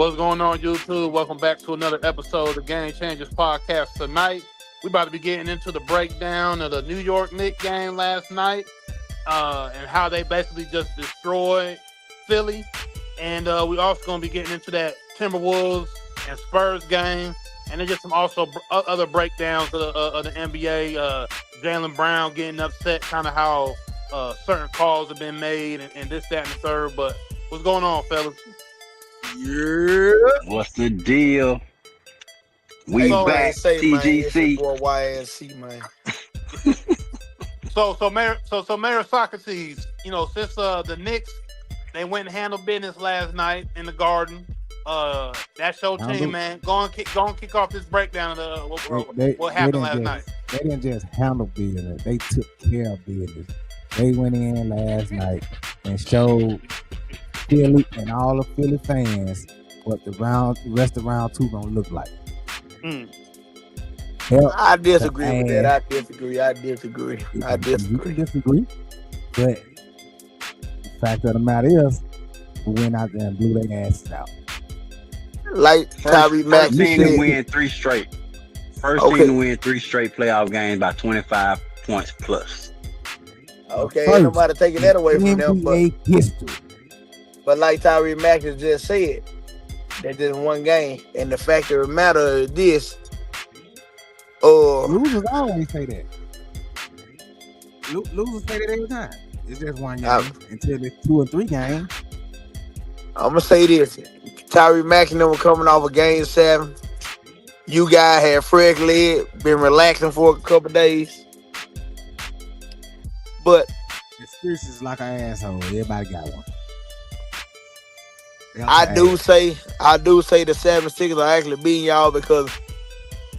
What's going on, YouTube? Welcome back to another episode of the Game Changers podcast. Tonight, we about to be getting into the breakdown of the New York Knicks game last night and how they basically just destroyed Philly. And we also going to be getting into that Timberwolves and Spurs game. And then just some also other breakdowns of the NBA. Jaylen Brown getting upset, kind of how certain calls have been made and this, that, and the third. But what's going on, fellas? Yeah. What's the deal? We So, back, TGC. Boy, YNC, man. So Mayor Socrates, since the Knicks, they went and handled business last night in the Garden. That's your team, man. Go and kick off this breakdown of what happened last night. They didn't just handle business; they took care of business. They went in last night and showed Philly and all the Philly fans what the rest of round two gonna look like. I disagree with that. I disagree. You can disagree, but the fact of the matter is, we went out there and blew their asses out. Like Tyrese Maxey team to said, win three straight. First team to win 3 straight playoff games by 25 points plus. Okay, ain't nobody taking that away from them. But like Tyrese Maxey just said, that's just one game. And the fact of the matter is this. Losers always say that. Losers say that every time. It's just one game until it's 2 or 3 games. I'm going to say this. Tyrese Maxey was coming off of game 7. You guys had fresh leg, been relaxing for a couple days. But excuses like an asshole. Everybody got one. I do say the 76ers are actually beating y'all because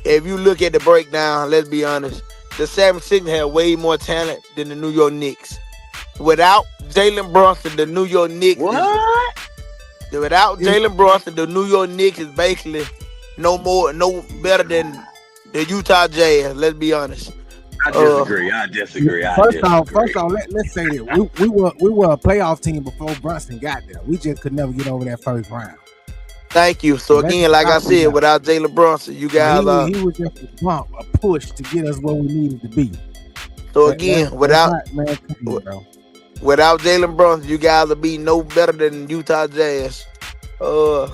if you look at the breakdown, let's be honest, the 76ers have way more talent than the New York Knicks. Without Jalen Brunson, the New York Knicks without Jalen Brunson, the New York Knicks is basically no better than the Utah Jazz. Let's be honest. I disagree. First off, let's say that we were a playoff team before Brunson got there. We just could never get over that first round. Thank you. So again, like I said, without Jalen Brunson, you guys he was just a bump, a push to get us where we needed to be. So again, without Jalen Brunson, you guys will be no better than Utah Jazz. I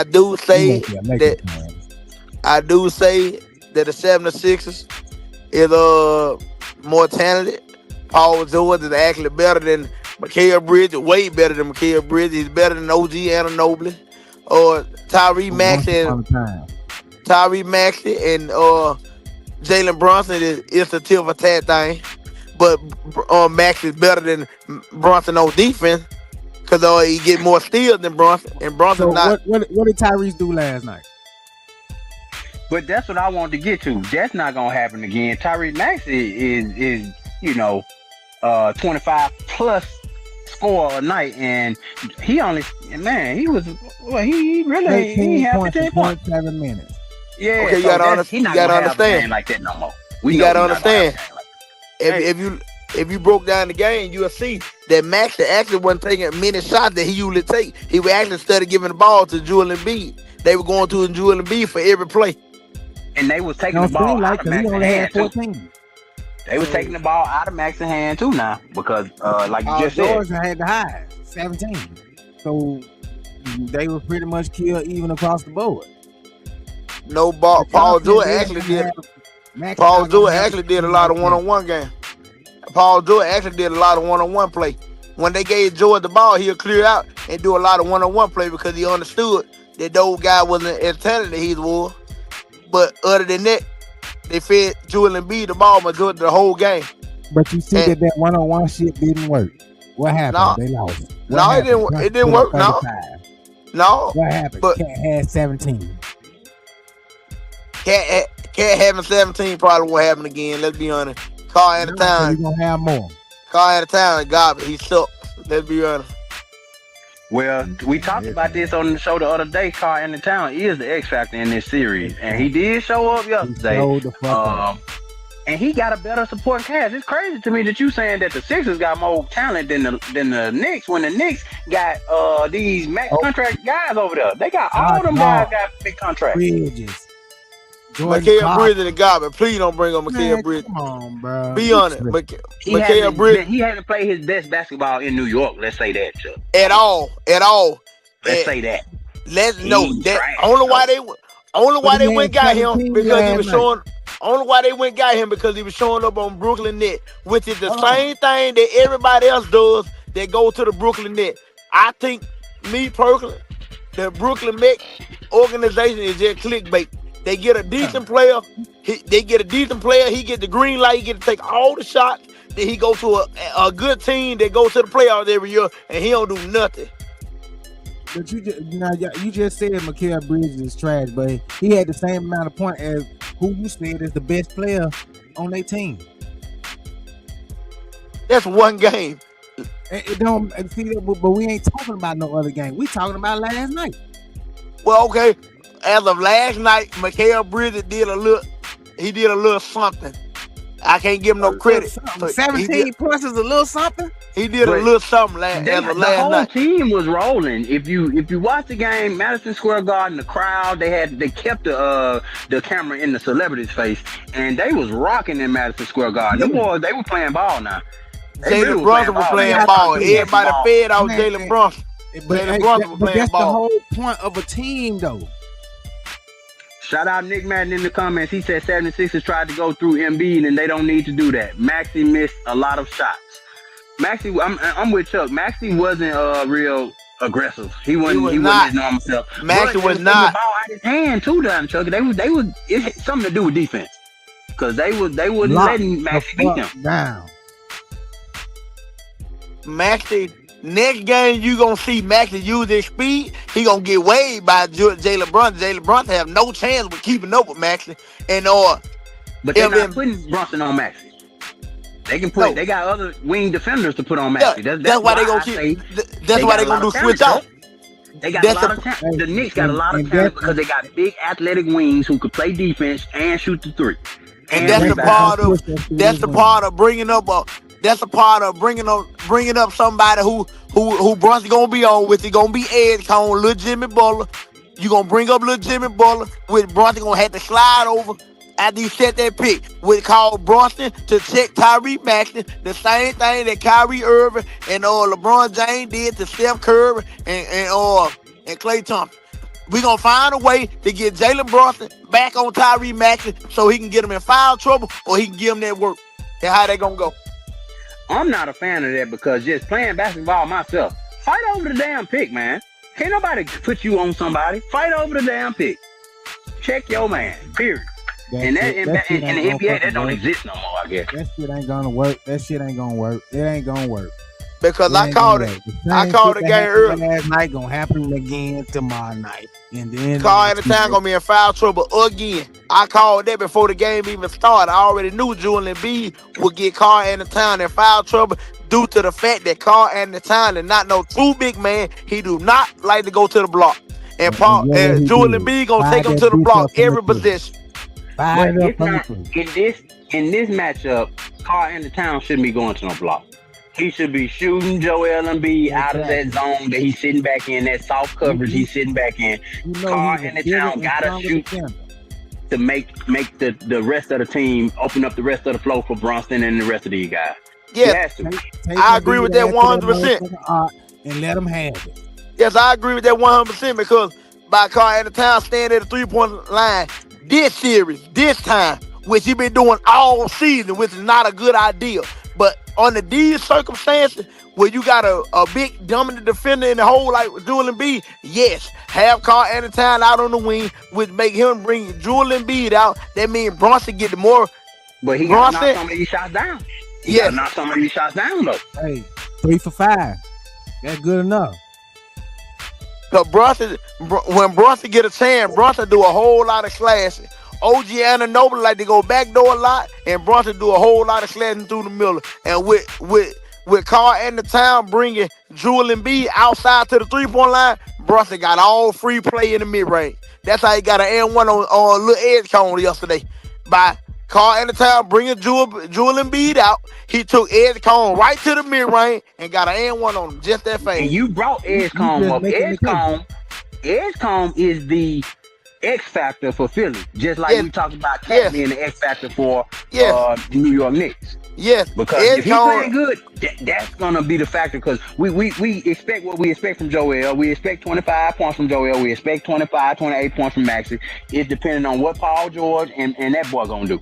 do say that the 76ers is more talented. Paul George is actually better than Mikal Bridges, way better than Mikal Bridges. He's better than OG Anunoby. Tyrese Maxey and Jalen Brunson is a tip of a tat thing. But Maxey is better than Brunson on defense because he get more steals than Brunson. And Brunson not. What did Tyrese do last night? But that's what I wanted to get to. That's not gonna happen again. Tyrese Maxey is 25 plus score a night, and he really 13.7 minutes. Yeah, okay, you gotta understand like that no more. You gotta understand. If you broke down the game, you'll see that Maxey actually wasn't taking many shots that he usually take. He would actually started giving the ball to Joel Embiid. They were going to Joel Embiid for every play. And they was taking the ball out of Maxey's hand too. They was taking the ball out of Maxey's hand too now because, like you just said, George had the highs, 17. So they were pretty much killed even across the board. No ball. Paul George actually did a lot of one-on-one game. Paul George actually did a lot of one-on-one play. When they gave George the ball, he'll clear out and do a lot of one-on-one play because he understood that those guy wasn't as talented as he was. But other than that, they fed Joel Embiid the ball majority of the whole game. But you see that one-on-one shit didn't work. What happened? They lost. It didn't work. No. What happened? Cat had 17. Cat having 17 probably won't happen again. Let's be honest. Carl out of town. He's gonna have more. Carl out of town, garbage. He sucks. Let's be honest. Well, we talked about this on the show the other day. Carl in the town is the X factor in this series, and he did show up yesterday. and he got a better supporting cast. It's crazy to me that you saying that the Sixers got more talent than the Knicks when the Knicks got these max contract guys over there. They got all them guys got big contracts. Bridges. Mikal Bridges the guy, but please don't bring on Mikal Bridges. Come on, bro. Be honest. Mikal Bridges. He hasn't played his best basketball in New York. Let's say that, Chuck. At all. Let's say that. Let's know that only why they went got him because he was showing. Only why they went got him because he was showing up on Brooklyn Net, which is the same thing that everybody else does that go to the Brooklyn Net. I think, me personally, the Brooklyn Net organization is just clickbait. They get a decent player. He get the green light. He get to take all the shots. Then he go to a good team that goes to the playoffs every year, and he don't do nothing. But you just said Mikal Bridges is trash, but he had the same amount of points as who you said is the best player on their team. That's one game. It don't see that, but we ain't talking about no other game. We talking about last night. Well, okay. As of last night, Mikal Bridges did a little something. I can't give him no credit. 17 points is a little something. He did a little something last night. The whole team was rolling. If you watch the game, Madison Square Garden, the crowd, they kept the camera in the celebrity's face, and they was rocking in Madison Square Garden. The boys, they were playing ball now. Jalen Brunson was playing ball. Everybody fed out Jalen Brunson. Jalen Brunson was playing ball. That's the whole point of a team, though. Shout out Nick Madden in the comments. He said 76ers tried to go through Embiid, and they don't need to do that. Maxey missed a lot of shots. Maxey, I'm with Chuck. Maxey wasn't real aggressive. He wasn't his normal self. Maxey was not. The ball out his hand too, damn Chuck. It had something to do with defense because they wouldn't letting Maxey beat them down. Maxey. Next game, you gonna see Maxey use his speed. He gonna get weighed by Jalen Brunson. Jalen Brunson have no chance with keeping up with Maxey. But they're not putting Brunson on Maxey. They can put. No. They got other wing defenders to put on Maxey. That's why they gonna keep. That's why they gonna do switch out. They got a lot of talent. The Knicks got a lot of talent because they got big athletic wings who could play defense and shoot the three. And that's the part of bringing up a. That's a part of bringing up somebody who Brunson gonna be on with. It gonna be Ed Cone, little Jimmy Butler. You gonna bring up little Jimmy Butler with Brunson gonna have to slide over after you set that pick. We call Brunson to check Tyrese Maxey, the same thing that Kyrie Irving and LeBron James did to Steph Curry and Klay Thompson. We gonna find a way to get Jalen Brunson back on Tyrese Maxey so he can get him in foul trouble or he can give him that work. That's how they gonna go. I'm not a fan of that because just playing basketball myself, fight over the damn pick, man. Can't nobody put you on somebody. Fight over the damn pick. Check your man, period. In the NBA, that don't exist no more, I guess. That shit ain't gonna work. It ain't gonna work. Because I called it. I called the game early. Last night gonna happen again tomorrow night. And then Carl Anthony gonna be in foul trouble again. I called that before the game even started. I already knew Joel Embiid would get Carl Anthony in foul trouble due to the fact that Carl Anthony is not no too big man. He do not like to go to the block. And Joel Embiid gonna take him to the block every possession. But it's not, in this matchup, Carl Anthony shouldn't be going to no block. He should be shooting Joel Embiid out of that zone that he's sitting back in, that soft coverage he's sitting back in. Carl Anthony gotta shoot to make the rest of the team open up the rest of the flow for Brunson and the rest of these guys. Yeah, I agree with that 100%. And let him have it. Yes, I agree with that 100% because by Carl Anthony standing at the 3-point line this series, this time, which he been doing all season, which is not a good idea. But under these circumstances, where you got a big dominant defender in the hole like Joel Embiid, yes, have Carl Anthony out on the wing, which make him bring Joel Embiid out. That means Brunson get the more. But he got to knock some of these shots down. He got to knock some of these shots down, though. Hey, 3 for 5. That's good enough. Because when Brunson get a chance, Brunson do a whole lot of slashing. OG Anunoby like to go backdoor a lot, and Brunson do a whole lot of slashing through the middle. And with Carl Anthony bringing Joel Embiid outside to the 3-point line, Brunson got all free play in the mid-range. That's how he got an N1 on little Ed Cone yesterday by Karl-Anthony Towns bringing Joel Embiid out. He took Ed Cone right to the mid-range and got an and one on him just that fast. And you brought Edgecombe up. Edgecombe is the X factor for Philly, just like we talked about Cat being the X factor for the New York Knicks. Yes, because if he's playing good, that's gonna be the factor. Because we expect what we expect from Joel. We expect 25 points from Joel. We expect 25, 28 points from Maxey. It's depending on what Paul George and that boy gonna do.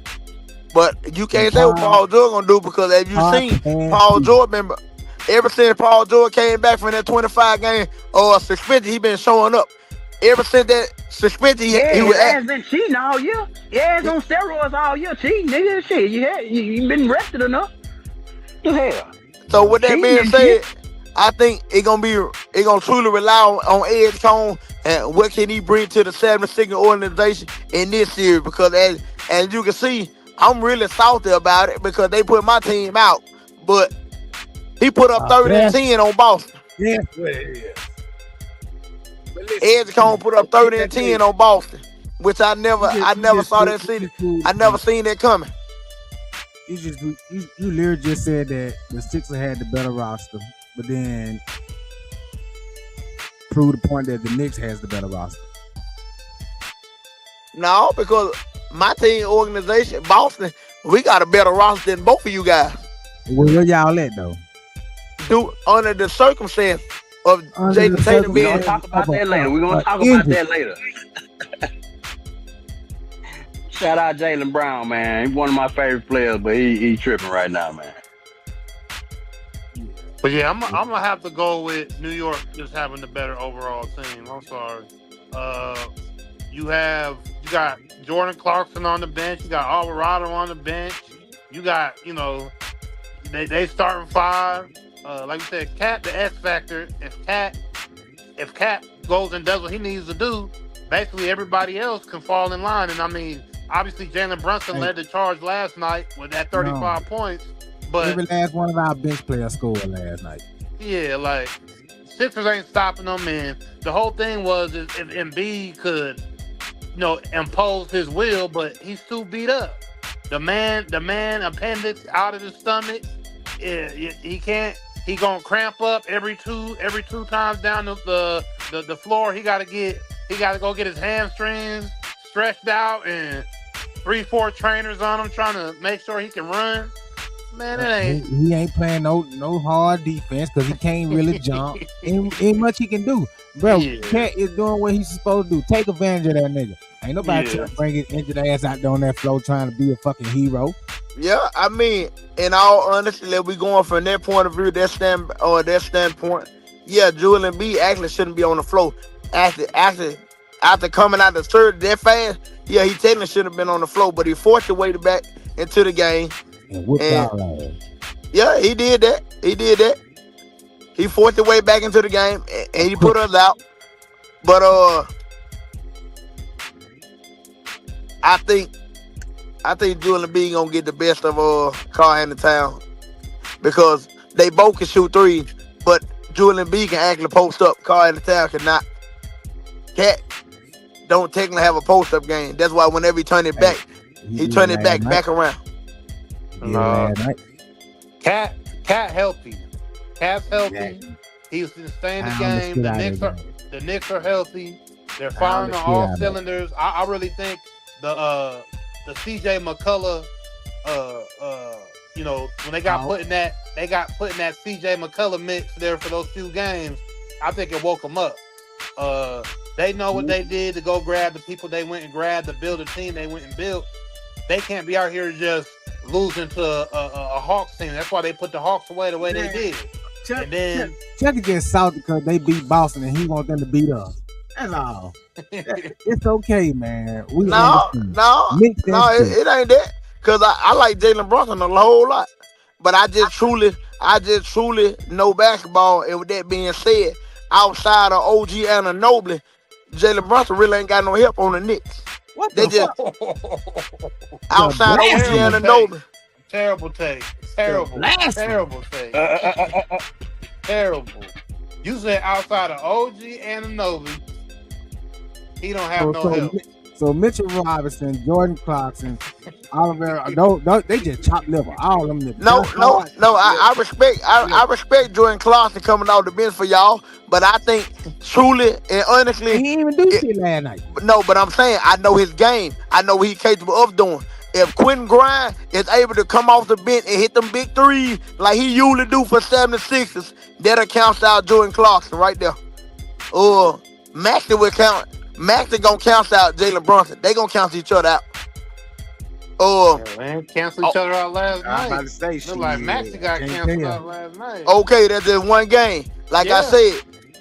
But you can't say what Paul George gonna do, because as you seen, Paul George, remember, ever since Paul George came back from that 25 game suspension, he been showing up. Ever since that suspension, he was been cheating all year. Yeah, it's on steroids all year. Cheating, nigga. Shit, you been rested enough. The hell. So with that being said, I think it gonna truly rely on Ed Cone and what can he bring to the 76ers organization in this series. Because as you can see, I'm really salty about it because they put my team out, but he put up 30-10 on Boston. Yeah. Ed Cone put up 30-10 on Boston, which I never saw that city. I never seen that coming. You literally just said that the Sixers had the better roster, but then prove the point that the Knicks has the better roster. No, because my team organization, Boston, we got a better roster than both of you guys. Where y'all at though? Under the circumstance of Jason Tatum being. We're gonna talk about that later. Shout out Jaylen Brown, man. He's one of my favorite players, but he tripping right now, man. But yeah, I'm gonna have to go with New York just having the better overall team. I'm sorry. You got Jordan Clarkson on the bench. You got Alvarado on the bench. You got, they starting five. Like you said, Cat the X factor. If Cat goes and does what he needs to do, basically everybody else can fall in line. And I mean, obviously Jalen Brunson led the charge last night with that 35 points. But every last one of our bench players scored last night. Yeah, like Sixers ain't stopping them, and the whole thing was if Embiid could, impose his will, but he's too beat up. The man appendix out of his stomach. He can't. He gonna cramp up every two times down the floor. He gotta go get his hamstrings stretched out and 3-4 trainers on him trying to make sure he can run. Man, it ain't. He ain't playing no hard defense because he can't really jump. Ain't much he can do, bro. Cat is doing what he's supposed to do. Take advantage of that nigga. Ain't nobody trying to bring his injured ass out there on that floor trying to be a fucking hero. Yeah, I mean, in all honesty, that we going from that point of view, that standpoint. Yeah, Joel Embiid actually shouldn't be on the floor. After coming out the third that fast, yeah, he technically should have been on the floor, but he forced his way back into the game. And whooped y'all ass. Yeah, he did that. He forced his way back into the game and he put us out. But I think Joel Embiid gonna get the best of Karl-Anthony Towns because they both can shoot threes, but Joel Embiid can actually post up. Karl-Anthony Towns cannot. Cat don't technically have a post up game. That's why whenever he turn it back, he turn it back around. Cat healthy. Cat's healthy. He's staying in the game. The Knicks are healthy. They're firing on all cylinders. I really think the CJ McCullough, when they got put in that CJ McCullough mix there for those few games, I think it woke them up. They know what they did to go grab the people they went and grabbed to build a team they went and built. They can't be out here just losing to a Hawks team. That's why they put the Hawks away the way they did. Chuck is just salty because they beat Boston and he wants them to beat us. That's all. It's okay, man. No, it ain't that. Because I like Jalen Brunson a whole lot. But I just truly know basketball. And with that being said, outside of OG Anunoby, Jalen Brunson really ain't got no help on the Knicks. What the fuck? Outside of OG Anunoby. Terrible take. Terrible take. Terrible. You said outside of OG Anunoby, he don't have no help. So Mitchell Robinson, Jordan Clarkson, Oliver, no, they just chopped liver. All of them. No. I respect Jordan Clarkson coming off the bench for y'all, but I think truly and honestly, He didn't even do shit last night. no. But I'm saying I know his game. I know what he's capable of doing. If Quentin Grimes is able to come off the bench and hit them big threes like he usually do for 76ers, that'll count out Jordan Clarkson right there. Maxey will count. Maxey gonna count out Jalen Brunson. They gonna cancel each other out. They canceled each other out last I was about night. to say, Look like Maxey got can't canceled tell. out last night. Okay, that's just one game. Like I Yeah. said,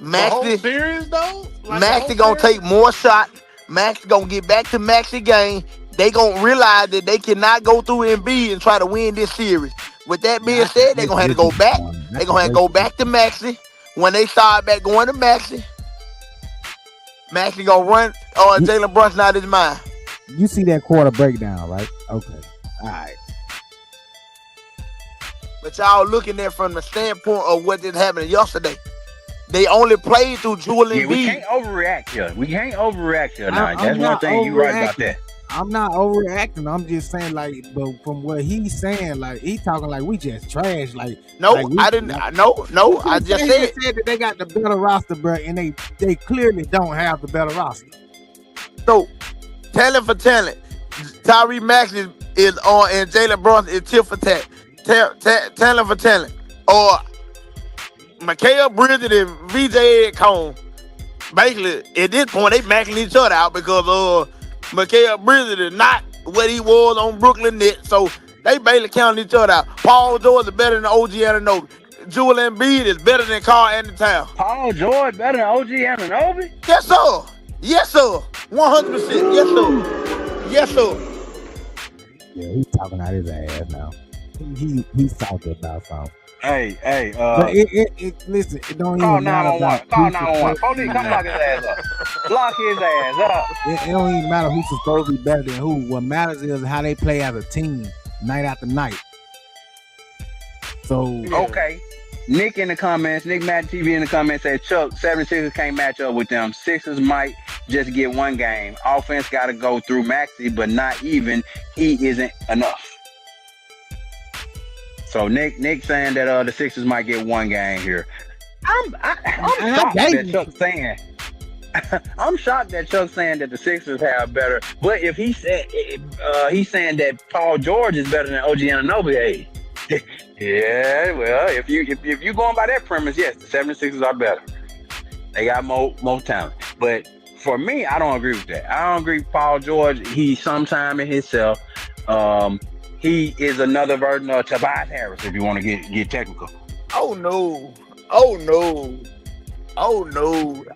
The whole Maxey series though. Like, the Maxey whole gonna series? take more shots. Maxey gonna get back to Maxey game. They gonna realize that they cannot go through Embiid and try to win this series. With that being said, they gonna have to go back. They gonna have to go back to Maxey. When they start back going to Maxey, Maxey gonna run Jalen Brunson out of his mind. You see that quarter breakdown, right? Okay. All right. But y'all looking at it from the standpoint of what did happen yesterday. They only played through Joel Yeah, we Embiid. can't overreact here. We can't overreact here. Now, I'm that's one not thing you right about overreacting. that. I'm not overreacting. I'm just saying, like, but from what he's saying, like, he talking like we just trash. Like, No, like we, I didn't. like, No. I just he said. said that they got the better roster, bro, and they clearly don't have the better roster. So, talent for talent, Tyrese Maxey is on, and Jalen Brunson is tit for tat. Talent for talent. Or Mikal Bridges and VJ Cone. Basically, at this point, they maxing each other out because Mikal Bridges is not what he was on Brooklyn Nets. So they basically counting each other out. Paul George is better than OG Anunoby. Joel Embiid is better than Karl-Anthony Towns. Paul George better than OG Anunoby? Yes, sir. Yes, sir. 100%. Yes, sir. Yes, sir. Yeah, he's talking out his ass now. He's talking about something. Hey, But listen, it don't call even matter 911. about Call who's 911. supposed Police, to come be lock better. his ass up. Lock his ass up. It don't even matter who's supposed to be better than who. What matters is how they play as a team, night after night. So Okay. Nick in the comments, Nick Madden TV in the comments said, Chuck, 76ers can't match up with them. Sixers might just get one game. Offense got to go through Maxey, but not even. He isn't enough. So Nick saying that the Sixers might get one game here. I'm shocked that Chuck's saying. I'm shocked that Chuck's saying that the Sixers have better. But if he said he's saying that Paul George is better than OG Anunoby, hey, yeah, well, if you going by that premise, yes, the 76ers are better. They got more talent. But for me, I don't agree with that. I don't agree with Paul George. He's sometime in himself. He is another version of Tobias Harris, if you want to get technical. Oh no.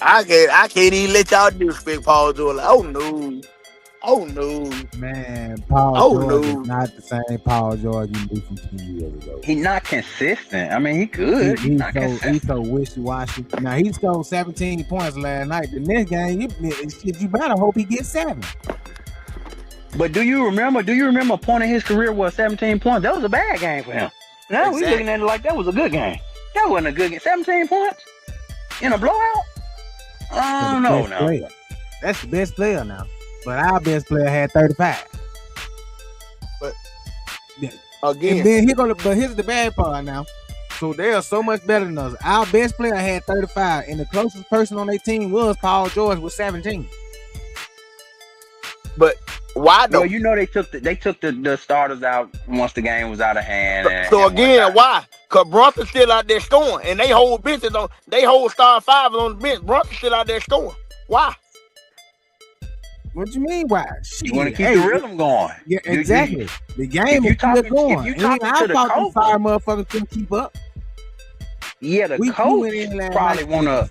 I can't even let y'all disrespect Paul George. Oh no. man, Paul George is not the same Paul George you knew from 2 years ago. He's not consistent. I mean, he good. He's so wishy-washy. Now he scored 17 points last night. The next game, you better hope he gets 7. But do you remember a point in his career was 17 points? That was a bad game for him. Now we looking at it like that was a good game. That wasn't a good game. 17 points in a blowout? I don't know now. Player. That's the best player now. But our best player had 35. But yeah. Again. And then here's the bad part now. So they are so much better than us. Our best player had 35, and the closest person on their team was Paul George with 17. But why though? Well, you know they took the starters out once the game was out of hand. So again, why? Cause Brunson's still out there scoring, and they hold benches on. They hold star five on the bench. Brunson's still out there scoring. Why? What you mean? Why? You want to keep the rhythm going? Yeah, exactly. The game is still going. If you talking to the coach, five motherfuckers couldn't keep up. Yeah, the coach probably want to.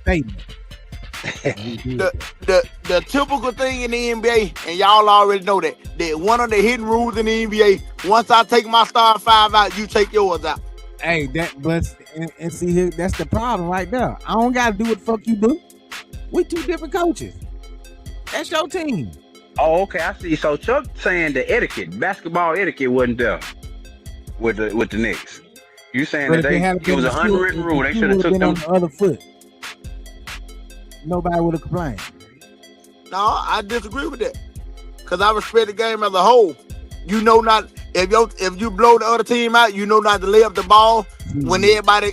The typical thing in the NBA, and y'all already know that one of the hidden rules in the NBA, once I take my star five out, you take yours out. Hey, and see here, that's the problem right there. I don't gotta do what the fuck you do. We two different coaches. That's your team. Oh, okay, I see. So Chuck saying the basketball etiquette wasn't there with the Knicks. You saying that it was an unwritten rule. They should have took them on the other foot. Nobody would have complained. No, I disagree with that. Because I respect the game as a whole. you know not if you blow the other team out, you know not to lay up the ball when everybody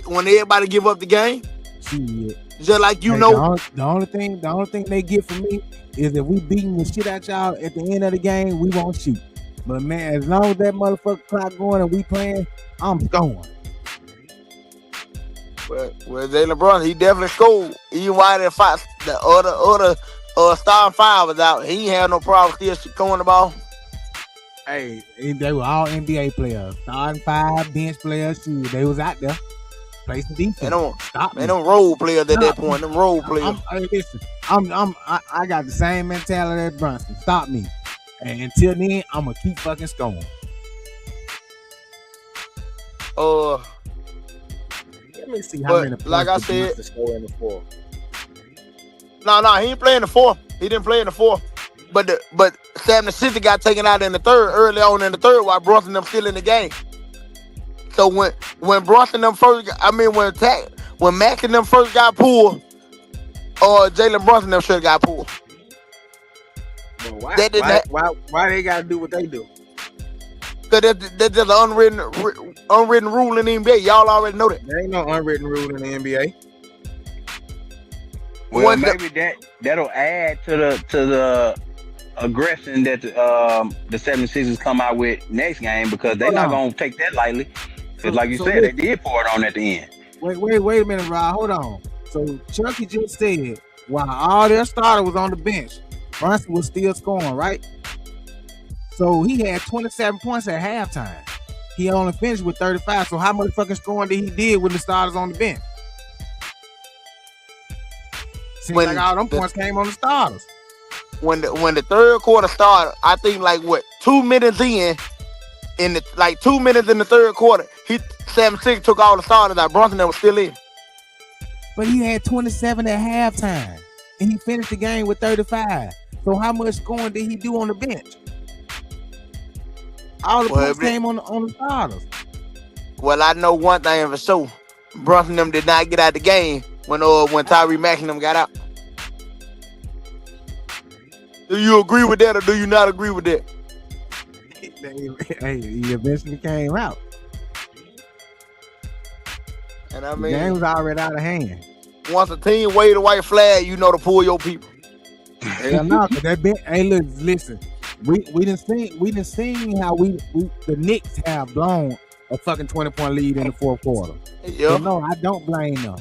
give up the game. Shit. Just like you Hey, know, the only thing they get from me is if we beating the shit out y'all at the end of the game, we won't shoot. But man, as long as that motherfucker clock going and we playing, I'm scoring. well, Jalen Brunson, he definitely scored. Even while the other star 5 was out, he ain't had no problem still scoring the ball. Hey, they were all NBA players, starting 5, bench players. Shit, they was out there. Play some defense. Them role players at that point. Them role players. Listen, I got the same mentality as Brunson. Stop me. And until then, I'm gonna keep fucking scoring. Let me see how many. Like I said, score in the 4th. No, he ain't playing the 4th. He didn't play in the 4th. But 76 got taken out in the 3rd, early on in the 3rd, while Brunson them still in the game. So when Brunson them first, when Max and them first got pulled, or Jalen Brunson them should have got pulled. Why they gotta do what they do? Cause that's just an unwritten rule in the NBA. Y'all already know that. There ain't no unwritten rule in the NBA. Well, maybe that'll add to the aggression that the 76ers come out with next game, because they're not gonna take that lightly. Because like you said, they did pour it on at the end. Wait a minute, Rod. Hold on. So Chucky just said while all their starter was on the bench, Brunson was still scoring, right? So he had 27 points at halftime. He only finished with 35. So how much fucking scoring did he did with the starters on the bench? Seems like all them points came on the starters. When the 3rd quarter started, I think 2 minutes in the 2 minutes in the 3rd quarter, 76 took all the starters out. Brunson was still in. But he had 27 at halftime, and he finished the game with 35. So how much scoring did he do on the bench? All the points came on the starters. Well, I know one thing for sure. Brunson them did not get out the game when Tyrese Maxey them got out. Do you agree with that, or do you not agree with that? Hey, he eventually came out. And I mean, the game was already out of hand. Once a team wave the white flag, you know to pull your people. Hell no, hey, listen. We done seen how the Knicks have blown a fucking 20-point lead in the 4th quarter. Yeah. So no, I don't blame them.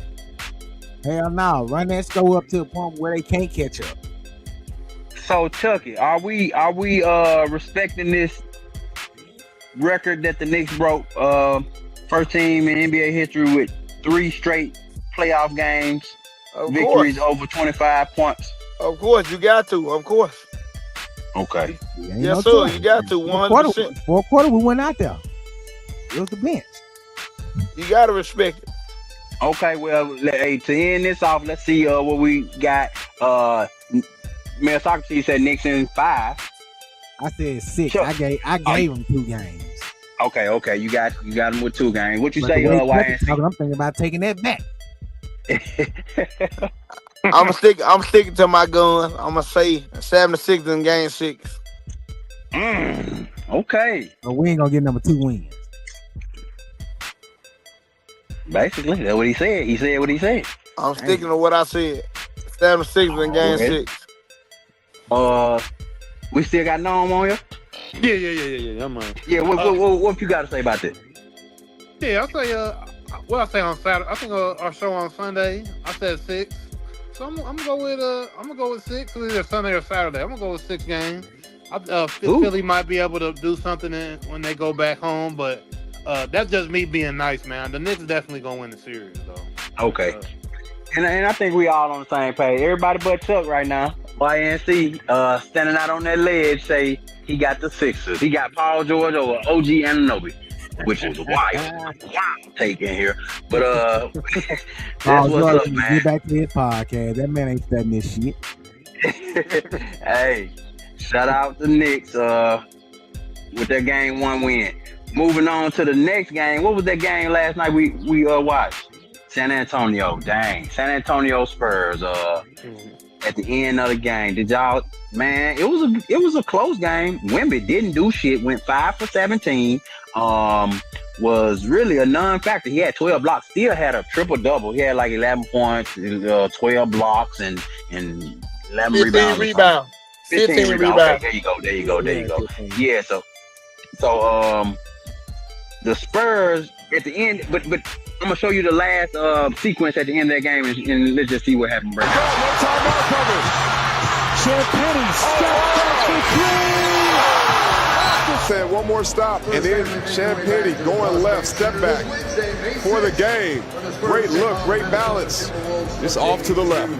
Hell no, run that score up to a point where they can't catch up. So Chucky, are we respecting this record that the Knicks broke? First team in NBA history with 3 straight playoff games, victories over 25 points. Of course, you got to. Of course. Okay. Yes, sir. You got to. 100%. 4th quarter, we went out there. It was the bench. You got to respect it. Okay. Well, hey, to end this off, let's see what we got. Mel Socrates said Knicks in 5. I said 6. Sure. I gave him 2 games. Okay. You got him with 2 games. What you say, YNC? I'm thinking about taking that back. I'm sticking to my gun. I'm gonna say 76 in game 6. Okay. But we ain't gonna get number 2 wins. Basically, that's what he said. He said what he said. I'm sticking to what I said. 76 in game 6. We still got Norm on here? Yeah. I'm Yeah, what you got to say about that? Yeah, I'll say what I say on Saturday. I think our show on Sunday, I said 6. So I'm gonna go with 6. Either Sunday or Saturday. I'm gonna go with 6 games. Philly might be able to do something when they go back home, but that's just me being nice, man. The Knicks definitely gonna win the series, though. Okay. And I think we all on the same page. Everybody but Chuck right now. YNC standing out on that ledge, say he got the Sixers. He got Paul George over OG Anunoby, which is wild take in here. But that's what's up, man. Get back to his podcast. That man ain't studying this shit. Hey, shout out to Knicks with their game 1 win. Moving on to the next game. What was that game last night we watched? San Antonio. Dang. San Antonio Spurs. at the end of the game. Did y'all, man? It was a close game. Wemby didn't do shit. Went 5 for 17. Was really a non-factor. He had 12 blocks. Still had a triple double. He had like 11 points, 12 blocks, and 11 rebounds. 15 rebounds. Okay, there you go. Yeah. So the Spurs at the end, but I'm gonna show you the last sequence at the end of that game, and let's just see what happened. Right Champagnie stepped up for three. Said one more stop, and then Champagnie going left, step back for the game. Great look, great balance. Just off to the left.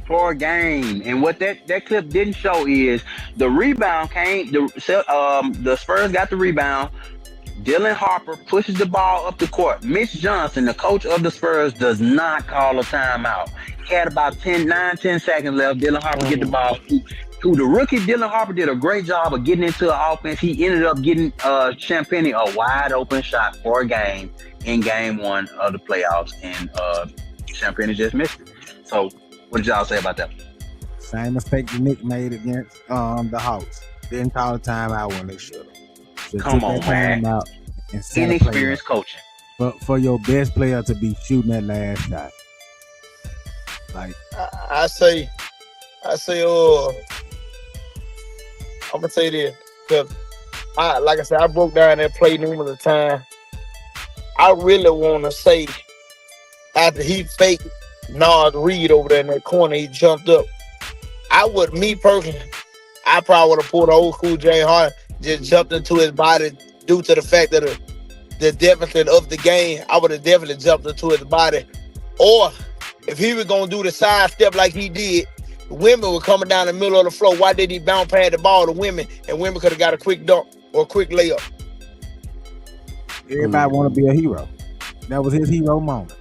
For a game, and what that clip didn't show is the rebound came. The Spurs got the rebound. Dylan Harper pushes the ball up the court. Mitch Johnson, the coach of the Spurs, does not call a timeout. He had about 10 seconds left. Dylan Harper get the ball. To the rookie, Dylan Harper did a great job of getting into the offense. He ended up getting Champagnie a wide open shot for a game in game 1 of the playoffs, and Champagnie just missed it. So, what did y'all say about that? Same mistake the Knicks made against the Hawks. Didn't call a timeout when they should have. Come on, man. Inexperienced coaching. But for your best player to be shooting that last shot. Like I say, I'm gonna say this because like I said, I broke down that play numerous times. I really want to say after he faked Nard Reed over there in that corner, he jumped up. Me personally, I probably would have pulled an old school Jay Hart, just jumped into his body due to the fact that the deficit of the game. I would have definitely jumped into his body. Or if he was gonna do the side step like he did, women were coming down the middle of the floor. Why did he bounce past the ball to women, and women could have got a quick dunk or a quick layup? Everybody want to be a hero. That was his hero moment.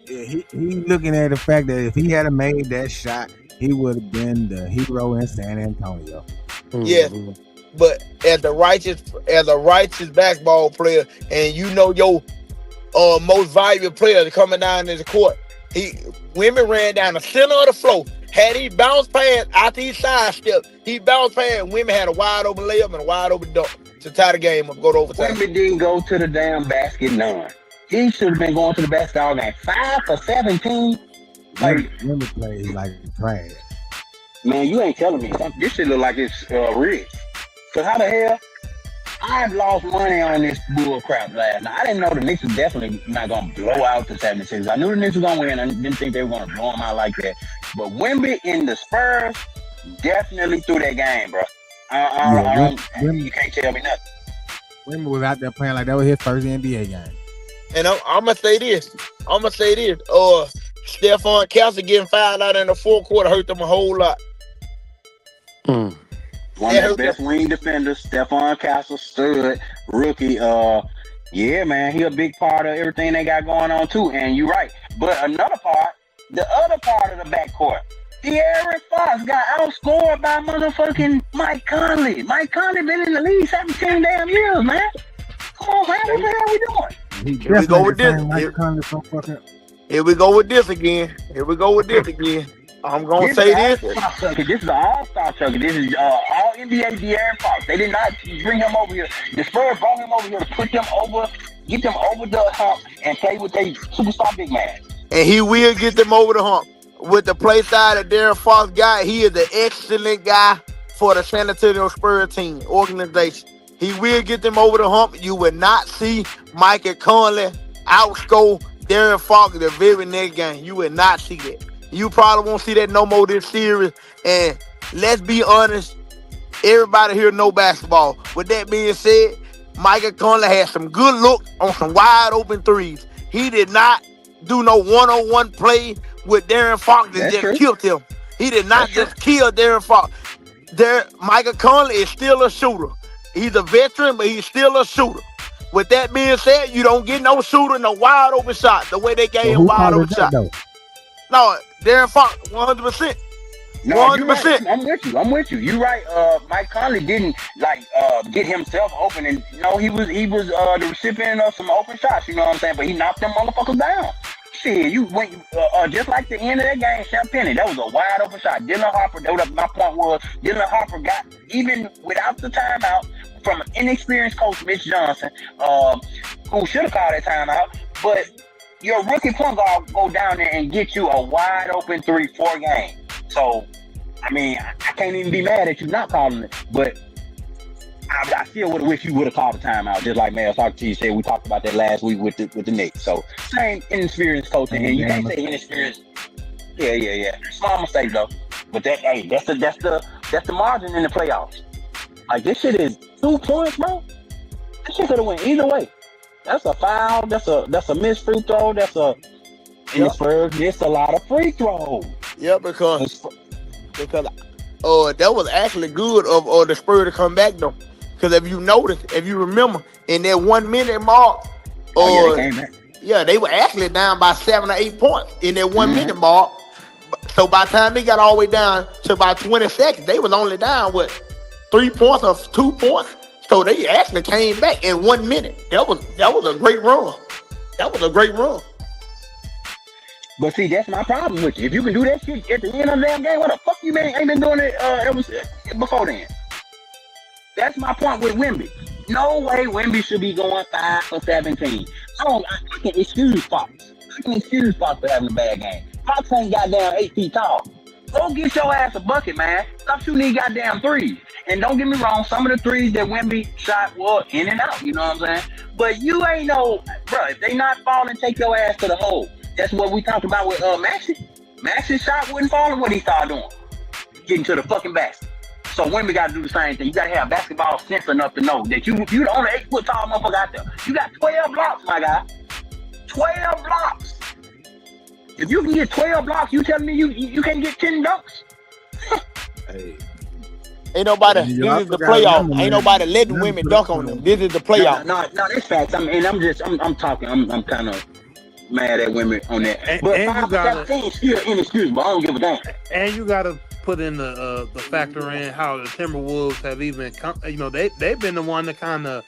Yeah, he looking at the fact that if he had made that shot, he would have been the hero in San Antonio. Yeah, but as a righteous basketball player, and you know your most valuable player coming down in the court, women ran down the center of the floor. Had he bounced past after he sidestepped, he bounced past. Women had a wide open layup and a wide open dunk to tie the game up, go to overtime. Women didn't go to the damn basket none. He should have been going to the basket all game. 5 for 17. Like, women play like trash. Man, you ain't telling me something. This shit look like it's rigged. Cause how the hell? I've lost money on this bull crap last night. I didn't know the Knicks were definitely not gonna blow out the 76ers. I knew the Knicks were gonna win. I didn't think they were gonna blow them out like that. But Wemby and the Spurs definitely threw that game, bro. You can't tell me nothing. Wemby was out there playing like that was his first NBA game. And I'm gonna say this. Stephon Castle getting fouled out in the fourth quarter hurt them a whole lot. One of the best wing defenders, Stephon Castle, stud, rookie. Yeah, man, he a big part of everything they got going on too. And you're right. But another part, the other part of the backcourt, De'Aaron Fox got outscored by motherfucking Mike Conley. Mike Conley been in the league 17 damn years, man. Come on, man, what the hell are we doing? Here we go with this. Here we go with this again. I'm gonna say this. This is an all-star chucker. This is all NBA De'Aaron Fox. They did not bring him over here. The Spurs brought him over here to put them over, get them over the hump, and play with their superstar big man. And he will get them over the hump. With the play side that De'Aaron Fox got, he is an excellent guy for the San Antonio Spurs team organization. He will get them over the hump. You will not see Michael Conley outscore De'Aaron Fox the very next game. You will not see that. You probably won't see that no more this series. And let's be honest, everybody here know basketball. With that being said, Michael Conley had some good looks on some wide open threes. He did not do no one-on-one play with De'Aaron Fox that just killed him. He did not just kill De'Aaron Fox. Michael Conley is still a shooter. He's a veteran, but he's still a shooter. With that being said, you don't get no shooter, no wide open shot. The way they gave him wide open shot. No, De'Aaron Fox, 100%. No, 100%. Right. I'm with you. You're right. Mike Conley didn't get himself open, and he was the recipient of some open shots. You know what I'm saying? But he knocked them motherfuckers down. shit, you went just like the end of that game, Champagne. That was a wide open shot. Dylan Harper. My point was Dylan Harper got, even without the timeout, from an inexperienced coach, Mitch Johnson, who should have called that timeout, but your rookie point guard go down there and get you a wide open 3-4 game. So, I mean, I can't even be mad at you not calling it, but I still would have wished you would have called the timeout, just like Mel Socrates said. We talked about that last week with the Knicks. So, same inexperienced coaching, and you can't say inexperienced. Yeah. Small mistake though, but that's the margin in the playoffs. Like, this shit is 2 points, bro. This shit could have went either way. That's a foul. That's a missed free throw. That's a lot of free throws. Yeah, because that was actually good of the Spurs to come back though. Because if you remember, in that 1 minute mark, they were actually down by 7 or 8 points in that 1 minute mark. So by the time they got all the way down to about 20 seconds, they was only down 3 points or 2 points. So they actually came back in 1 minute. That was a great run. That was a great run. But see, that's my problem with you. If you can do that shit at the end of the damn game, what the fuck you ain't been doing it before then? That's my point with Wemby. No way Wemby should be going 5 for 17. I can excuse Fox. I can excuse Fox for having a bad game. Fox ain't goddamn 8 feet tall. Go get your ass a bucket, man. Stop shooting these goddamn threes. And don't get me wrong, some of the threes that Wemby shot were in and out, you know what I'm saying? But you ain't bro, if they not falling, take your ass to the hole. That's what we talked about with Maxey. Maxey's shot wasn't falling. What he started doing? Getting to the fucking basket. So Wemby got to do the same thing. You got to have basketball sense enough to know that you the only 8 foot tall motherfucker out there. You got 12 blocks, my guy. 12 blocks. If you can get 12 blocks, you telling me you can't get 10 dunks? Hey. Ain't nobody. This is the playoff. Ain't nobody letting women dunk on them. This is the playoff. No, that's facts. I'm talking. I'm kind of mad at women on that. But and you gotta, still inexcusable. I don't give a damn. And you gotta put in the factor in how the Timberwolves have even they've been the one to kind of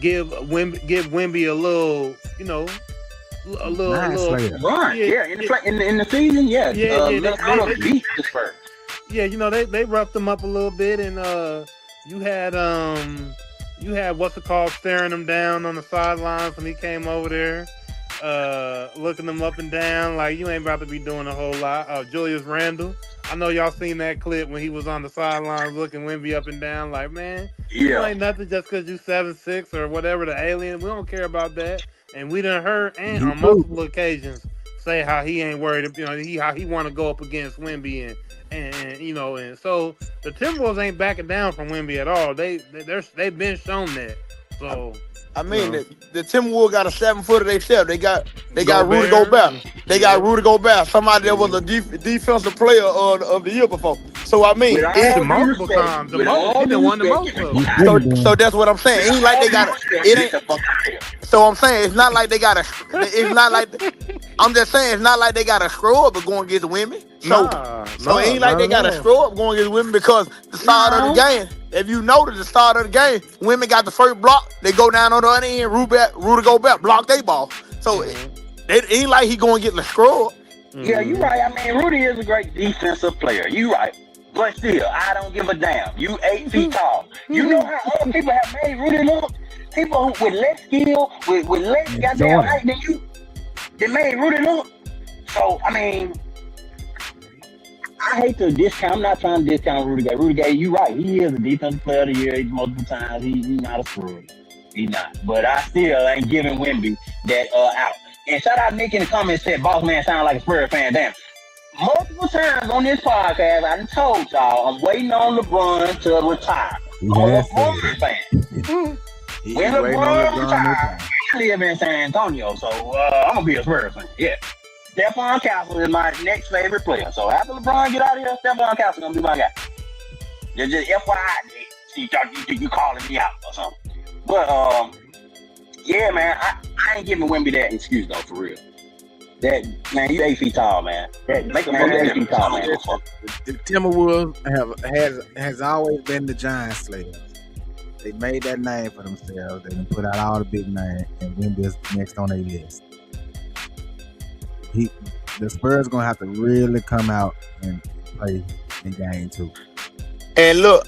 give Wemby a little run. Yeah, in the season, yeah. They roughed him up a little bit, and you had what's it called staring him down on the sidelines when he came over there, looking him up and down like you ain't about to be doing a whole lot. Julius Randle, I know y'all seen that clip when he was on the sidelines looking Wemby up and down like, man, you ain't nothing just because you 7'6" or whatever, the alien. We don't care about that. And we done heard and on multiple occasions say how he ain't worried, how he want to go up against Wemby and so the Timberwolves ain't backing down from Wemby at all. They've been shown that. So I mean, the Timberwolves got a 7-footer themselves. They got Rudy Gobert. They got Rudy Gobert, somebody that was a defensive player of the year before. So I mean, it's multiple times. He done won the most of them. So that's what I'm saying. It ain't like they got So I'm saying it's not like they got It's not like. I'm just saying it's not like they got a screw up but going against women. So it ain't like they got a screw up going against women because the start of the game. If you notice the start of the game, women got the first block. They go down on the other end. Rudy Gobert block they ball. So it ain't like he going to get the screw up. Yeah, you right. I mean, Rudy is a great defensive player. You right. But still, I don't give a damn. You 8 feet tall. You know how other people have made Rudy look? People with less skill, with less goddamn height than you, they made Rudy look. So, I mean, I hate to discount. I'm not trying to discount Rudy Gay. Rudy Gay, you right. He is a defensive player of the year multiple times. He's not a screw. He's not. But I still ain't giving Wemby that out. And shout out Nick in the comments said, "Boss man sound like a Spurs fan." Damn. Multiple times on this podcast, I done told y'all I'm waiting on LeBron to retire. I'm a LeBron fan. When LeBron retires, I live in San Antonio, so I'm gonna be a Spurs fan. Yeah. Stephon Castle is my next favorite player. So after LeBron get out of here, Stephon Castle gonna be my guy. Just FYI, you calling me out or something. But yeah, man, I ain't giving Wemby that excuse though, for real. That man, you 8 feet tall, man. Make a man 8 feet tall, man. The Timberwolves has always been the giant slayers. They made that name for themselves. They put out all the big names, and Wemby is next on their list. the Spurs gonna have to really come out and play in game 2. And look,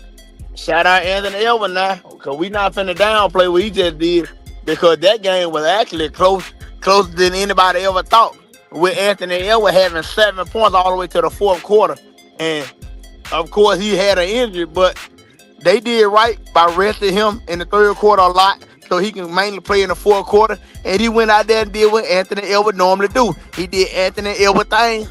shout out Anthony Edwards now, because we not finna downplay what he just did, because that game was actually closer than anybody ever thought, with Anthony Edwards having 7 points all the way to the fourth quarter. And of course he had an injury, but they did right by resting him in the third quarter a lot so he can mainly play in the fourth quarter. And he went out there and did what Anthony Edwards normally do. He did Anthony Edwards thing.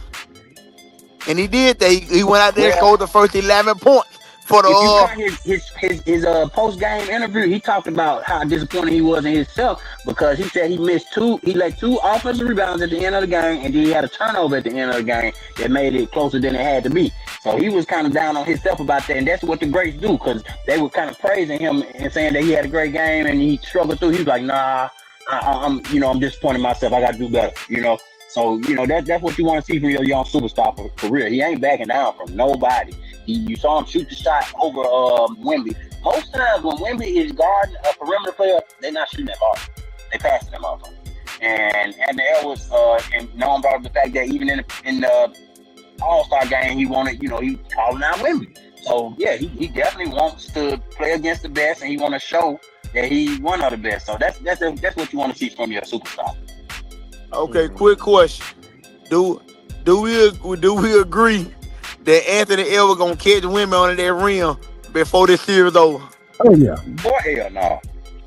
And he did that. He went out there and scored the first 11 points for the his post game interview. He talked about how disappointed he was in himself because he said he let 2 offensive rebounds at the end of the game, and then he had a turnover at the end of the game that made it closer than it had to be. So he was kind of down on himself about that, and that's what the greats do, because they were kind of praising him and saying that he had a great game and he struggled through. He was like, nah, I'm disappointed in myself. I got to do better, So, that's what you want to see from your young superstar for real. He ain't backing down from nobody. You saw him shoot the shot over Wemby. Most times when Wemby is guarding a perimeter player, they're not shooting that ball. They passing them off. And the Edwards, and known about the fact that even in the All-Star game, he wanted, he calling out Wemby. So, yeah, he definitely wants to play against the best, and he want to show that he one of the best. So that's what you want to see from your superstar. Okay, quick question. Do we agree that Anthony Edwards gonna catch women on that rim before this series over? Oh yeah. Boy, hell no.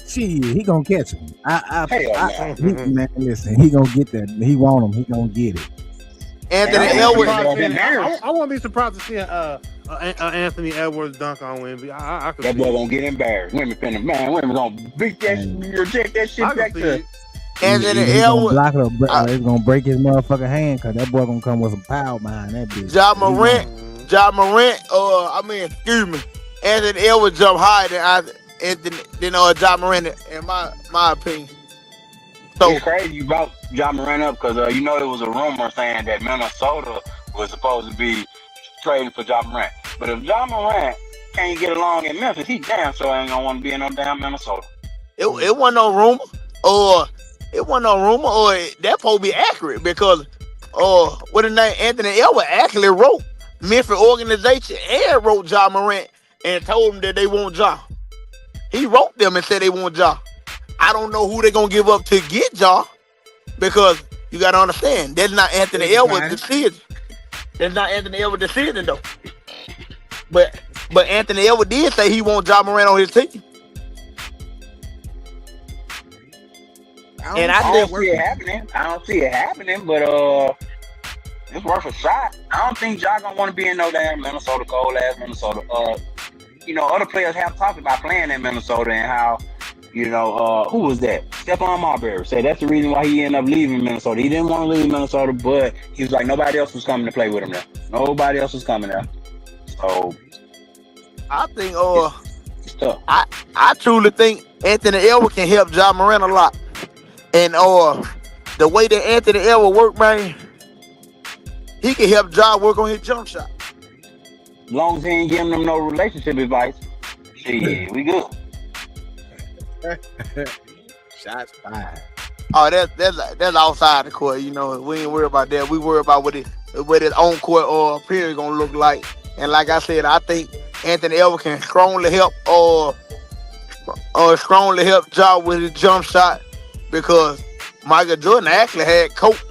Shit, he gonna catch him. Man, listen, he gonna get that. He want him. He gonna get it. Anthony Edwards. I won't be surprised to see Anthony Edwards dunk on Wemby. I could that boy gonna get embarrassed. Women gonna beat that, reject that shit back to. Anthony He's Edwards. He's gonna break his motherfucking hand because that boy gonna come with some power behind that bitch. Ja Morant. Anthony Edwards jumped higher than Ja Morant, in my opinion. So it's crazy you brought Ja Morant up because there was a rumor saying that Minnesota was supposed to be trading for Ja Morant. But if Ja Morant can't get along in Memphis, he damn sure ain't gonna want to be in no damn Minnesota. It wasn't no rumor, or that supposed to be accurate because what the name Anthony Edwards actually wrote Memphis organization and wrote Ja Morant and told them that they want Ja. He wrote them and said they want Ja. I don't know who they're gonna give up to get Ja, because you gotta understand that's not Anthony Edwards' decision. That's not Anthony Edwards' decision though. But Anthony Edwards did say he wants Ja Morant on his team. I don't see it happening, but it's worth a shot. I don't think Ja gonna want to be in no damn Minnesota, cold ass Minnesota. Other players have talked about playing in Minnesota and how, who was that? Stephon Marbury said that's the reason why he ended up leaving Minnesota. He didn't want to leave Minnesota, but he was like nobody else was coming to play with him there. Nobody else was coming there. So I think it's tough. I truly think Anthony Edwards can help Ja Morant a lot. And the way that Anthony Edwards work, man, he can help Ja work on his jump shot. As long as he ain't giving them no relationship advice, shit, we good. Shots fired. Oh, that's outside the court. We ain't worried about that. We worry about what his own court appearance gonna look like. And like I said, I think Anthony Edwards can strongly help Ja with his jump shot, because Michael Jordan actually had coached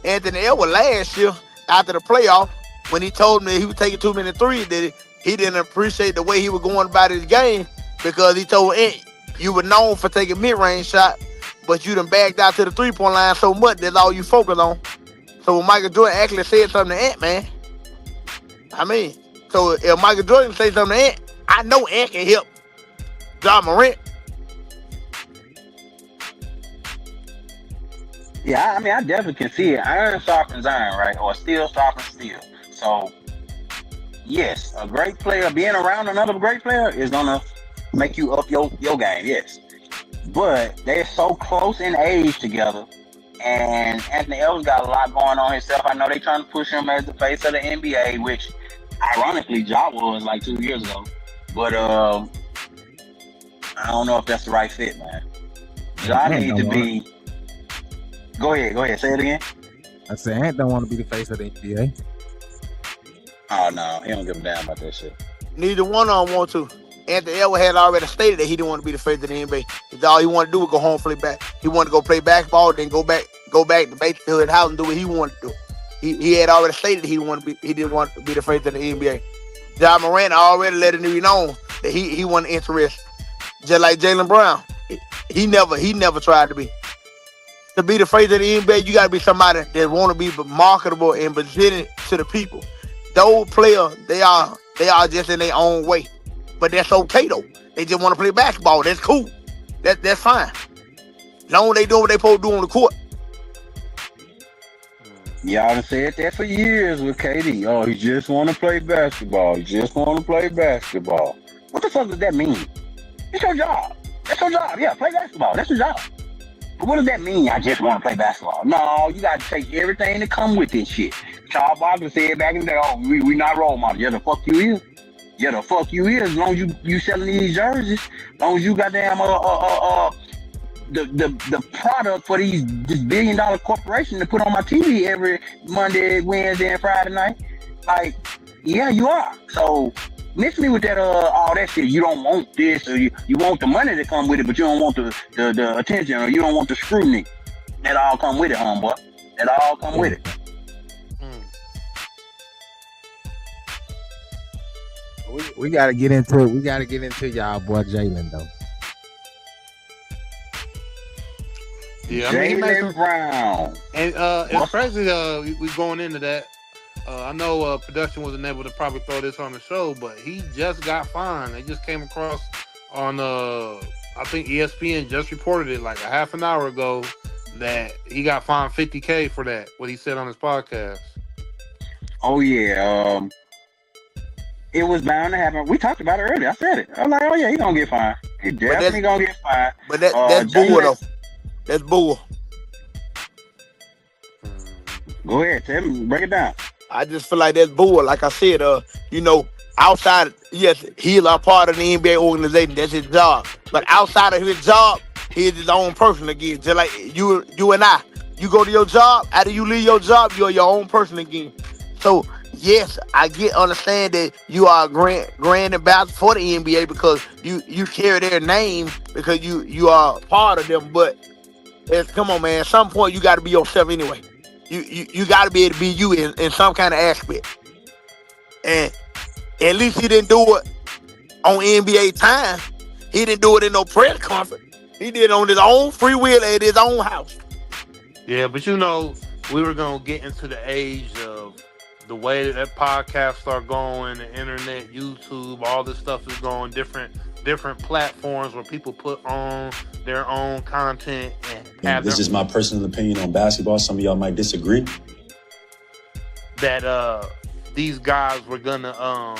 Anthony Edwards last year after the playoff when he told him that he was taking too many threes, that he didn't appreciate the way he was going about his game, because he told Ant, you were known for taking mid-range shots, but you done backed out to the three-point line so much that's all you focus on. So when Michael Jordan actually said something to Ant, man, so if Michael Jordan say something to Ant, I know Ant can help Ja Morant. Yeah, I definitely can see it. Iron sharpens iron, right? Or steel sharpens steel. So, yes, a great player, being around another great player is going to make you up your game, yes. But they're so close in age together, and Anthony Edwards got a lot going on himself. I know they're trying to push him as the face of the NBA, which, ironically, Ja was like 2 years ago. But I don't know if that's the right fit, man. Ja needs to be... Go ahead. Say it again. I said Ant don't want to be the face of the NBA. Oh no, he don't give a damn about that shit. Neither one of them want to. Anthony Edwards had already stated that he didn't want to be the face of the NBA. All he wanted to do was go home, play back. He wanted to go play basketball, then go back to Bakersfield House and do what he wanted to do. He had already stated he didn't want to be the face of the NBA. Ja Morant already let it be known that he wasn't interested. Just like Jaylen Brown, he never tried to be. To be the face of the NBA, you gotta be somebody that want to be marketable and presented to the people. Those players, they are just in their own way, but that's okay though. They just want to play basketball. That's cool. That's fine. As long as they doing what they supposed to do on the court. Y'all done said that for years with KD. Oh, he just want to play basketball. He just want to play basketball. What the fuck does that mean? It's your job. That's your job. Yeah, play basketball. That's your job. But what does that mean? I just want to play basketball. No, you got to take everything that come with this shit. Charles Barkley said back in the day, oh, we not role models. Yeah, the fuck you is. Yeah, the fuck you is. As long as you selling these jerseys, as long as you goddamn the product for this $1 billion corporation to put on my TV every Monday, Wednesday, and Friday night. Like, yeah, you are. So miss me with that all that shit. You don't want this, or you want the money to come with it, but you don't want the attention, or you don't want the scrutiny. That all come with it, homeboy. That all come with it. We gotta get into it. We gotta get into y'all boy Jaylen though. Yeah, I mean, Jaylen Brown. And it's crazy. We going into that. I know production wasn't able to probably throw this on the show, but he just got fined. They just came across on I think ESPN just reported it like a half an hour ago that he got fined $50,000 for that. What he said on his podcast. Oh yeah. It was bound to happen. We talked about it earlier. I said it. I was like, oh yeah, he gonna get fined. He definitely gonna get fined. But that's bull though. That's bull. Go ahead, tell me, break it down. I just feel like that's bull. Like I said, outside, yes, he's a part of the NBA organization. That's his job. But outside of his job, he's his own person again. Just like you and I. You go to your job, after you leave your job, you're your own person again. So yes, I understand that you are a grand ambassador for the NBA because you carry their name because you are part of them. But come on, man. At some point, you got to be yourself anyway. You got to be able to be you in some kind of aspect. And at least he didn't do it on NBA time. He didn't do it in no press conference. He did it on his own free will at his own house. Yeah, but we were going to get into the age of the way that podcasts start going, the internet, YouTube, all this stuff is going, different platforms where people put on their own content and this is my personal opinion on basketball. Some of y'all might disagree. That these guys were gonna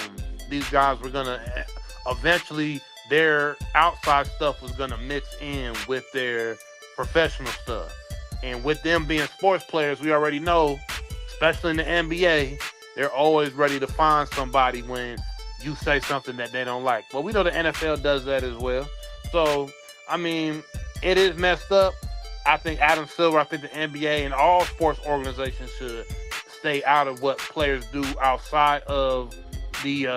eventually their outside stuff was gonna mix in with their professional stuff. And with them being sports players, we already know, especially in the NBA, they're always ready to find somebody when you say something that they don't like. Well, we know the NFL does that as well. So, I mean, it is messed up. I think Adam Silver, I think the NBA and all sports organizations should stay out of what players do outside of the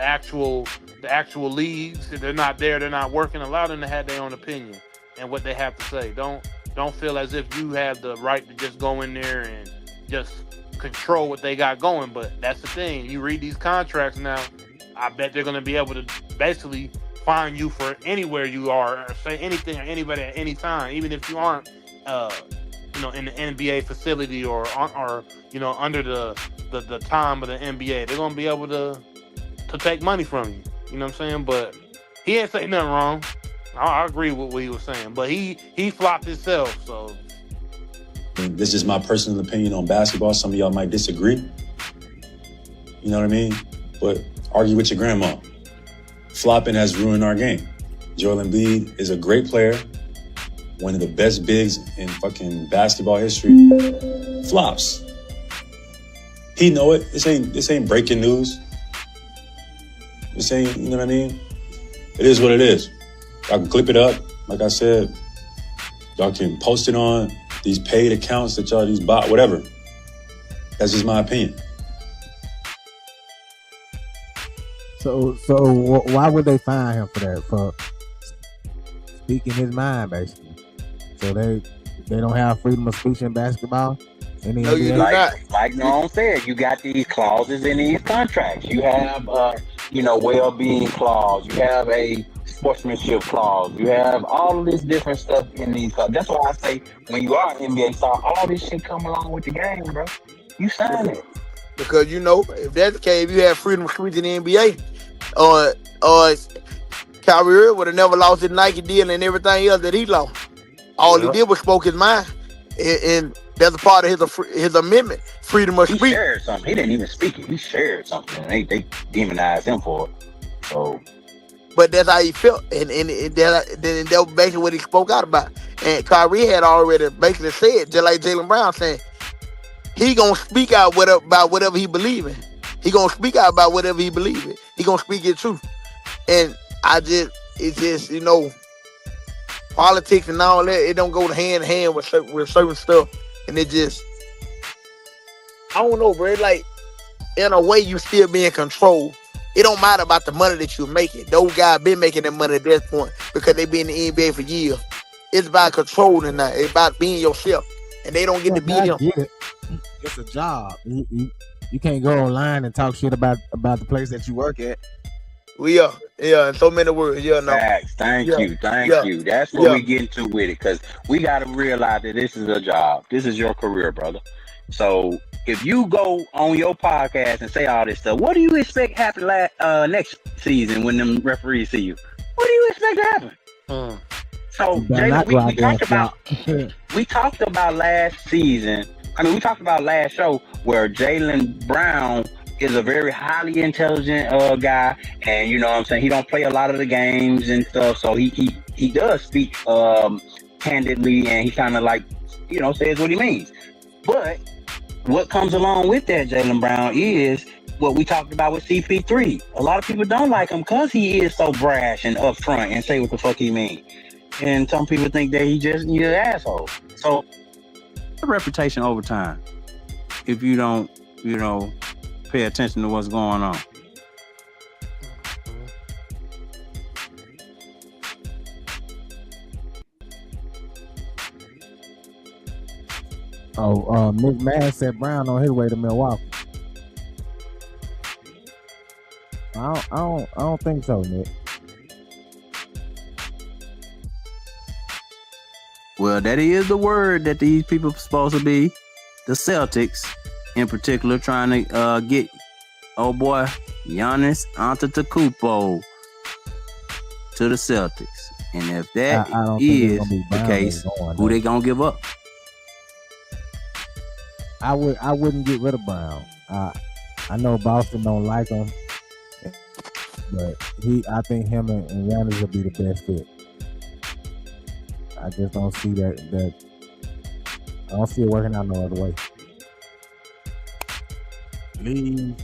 actual leagues. If they're not there, they're not working. Allow them to have their own opinion and what they have to say. Don't feel as if you have the right to just go in there and just control what they got going. But that's the thing. You read these contracts now, I bet they're going to be able to basically find you for anywhere you are or say anything or anybody at any time, even if you aren't in the NBA facility or under the time of the NBA. They're going to be able to take money from you. You know what I'm saying? But he ain't saying nothing wrong. I agree with what he was saying, but he flopped himself. So this is my personal opinion on basketball. Some of y'all might disagree. You know what I mean? But argue with your grandma. Flopping has ruined our game. Joel Embiid is a great player, one of the best bigs in fucking basketball history. Flops. He know it. This ain't breaking news. This ain't, you know what I mean? It is what it is. Y'all can clip it up, like I said. Y'all can post it on these paid accounts that y'all, these bot, whatever. That's just my opinion. So why would they fine him for that? For speaking his mind, basically. So they don't have freedom of speech in basketball. No, you do not. Like Norm said, you got these clauses in these contracts. You have, well-being clause. You have a sportsmanship clause. You have all of this different stuff in these clauses. That's why I say, when you are an NBA star, all this shit come along with the game, bro. You sign it. Because, if that's the case, if you have freedom of speech in the NBA, or Kyrie would have never lost his Nike deal and everything else that he lost. All he did was spoke his mind. And that's a part of his amendment, freedom of speech. He shared something. He didn't even speak it. He shared something. They demonized him for it. So, but that's how he felt, and that was basically what he spoke out about. And Kyrie had already basically said, just like Jaylen Brown saying, he gonna speak out about whatever he believe in. He gonna speak out about whatever he believe in. He gonna speak his truth. And it's just politics and all that, it don't go hand in hand with certain stuff. And it just, I don't know, bro. It's like, in a way, you still be in control. It don't matter about the money that you're making. Those guys been making that money at that point because they been in the NBA for years. It's about controlling that. It's about being yourself. And they don't get to be them. It's a job. You can't go online and talk shit about the place that you work at. In so many words. Facts. Thank you. That's what we get into with it, because we got to realize that this is a job. This is your career, brother. So if you go on your podcast and say all this stuff, what do you expect happen next season when them referees see you? What do you expect to happen? So Jalen, we talked about last season. We talked about last show where Jaylen Brown is a very highly intelligent guy, and you know what I'm saying, he don't play a lot of the games and stuff, so he does speak candidly, and he kind of like, says what he means. But what comes along with that, Jaylen Brown, is what we talked about with CP3. A lot of people don't like him because he is so brash and upfront and say what the fuck he means. And some people think that he's an asshole. So a reputation over time if you don't, pay attention to what's going on. Nick Madden said Brown on his way to Milwaukee. I don't think so, Nick. Well, that is the word that these people are supposed to be, the Celtics in particular, trying to get old boy Giannis Antetokounmpo to the Celtics. And if that is the case, who they gonna give up? I wouldn't get rid of Brown. I know Boston don't like him, but I think him and Giannis will be the best fit. I just don't see that I don't see it working out no other way. Leave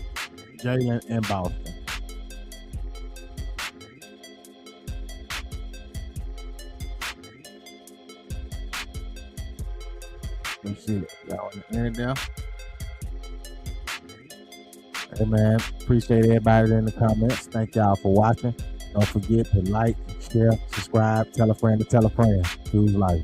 Jaylen in Boston. Let's see. Y'all want to end it down? Hey man, appreciate everybody in the comments. Thank y'all for watching. Don't forget to like, share, subscribe, tell a friend to tell a friend. Choose life.